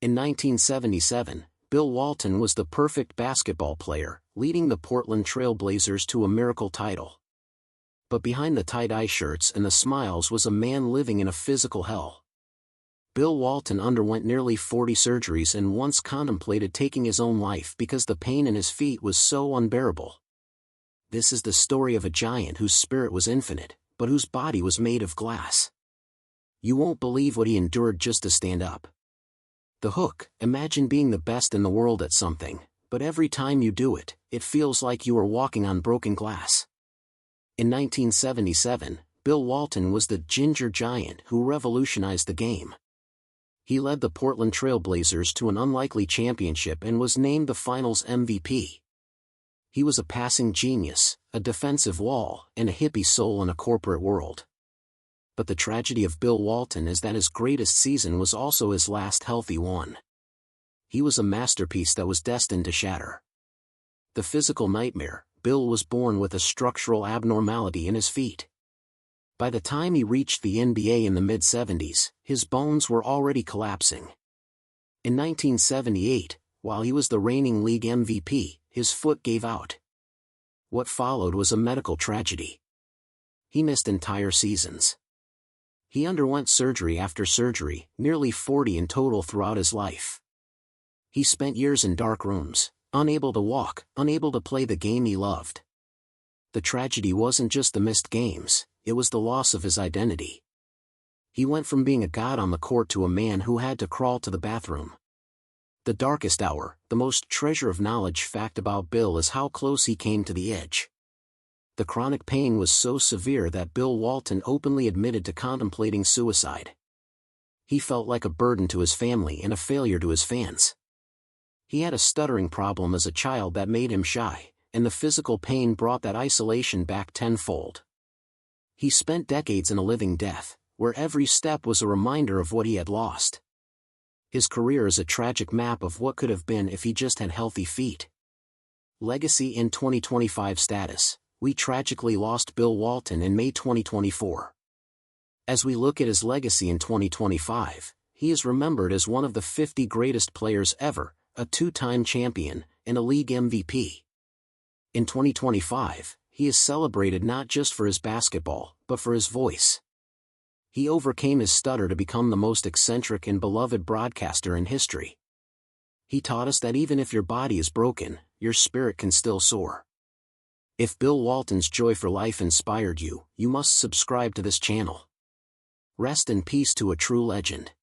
In 1977, Bill Walton was the perfect basketball player, leading the Portland Trail Blazers to a miracle title. But behind the tie-dye shirts and the smiles was a man living in a physical hell. Bill Walton underwent nearly 40 surgeries and once contemplated taking his own life because the pain in his feet was so unbearable. This is the story of a giant whose spirit was infinite, but whose body was made of glass. You won't believe what he endured just to stand up. The hook: imagine being the best in the world at something, but every time you do it, it feels like you are walking on broken glass. In 1977, Bill Walton was the ginger giant who revolutionized the game. He led the Portland Trail Blazers to an unlikely championship and was named the Finals MVP. He was a passing genius, a defensive wall, and a hippie soul in a corporate world. But the tragedy of Bill Walton is that his greatest season was also his last healthy one. He was a masterpiece that was destined to shatter. The physical nightmare: Bill was born with a structural abnormality in his feet. By the time he reached the NBA in the mid-70s, his bones were already collapsing. In 1978, while he was the reigning league MVP, his foot gave out. What followed was a medical tragedy. He missed entire seasons. He underwent surgery after surgery, nearly 40 in total throughout his life. He spent years in dark rooms, unable to walk, unable to play the game he loved. The tragedy wasn't just the missed games, it was the loss of his identity. He went from being a god on the court to a man who had to crawl to the bathroom. The darkest hour, the most treasure of knowledge fact about Bill is how close he came to the edge. The chronic pain was so severe that Bill Walton openly admitted to contemplating suicide. He felt like a burden to his family and a failure to his fans. He had a stuttering problem as a child that made him shy, and the physical pain brought that isolation back tenfold. He spent decades in a living death, where every step was a reminder of what he had lost. His career is a tragic map of what could have been if he just had healthy feet. Legacy in 2025 status: we tragically lost Bill Walton in May 2024. As we look at his legacy in 2025, he is remembered as one of the 50 greatest players ever, a two-time champion, and a league MVP. In 2025, he is celebrated not just for his basketball, but for his voice. He overcame his stutter to become the most eccentric and beloved broadcaster in history. He taught us that even if your body is broken, your spirit can still soar. If Bill Walton's joy for life inspired you, you must subscribe to this channel. Rest in peace to a true legend.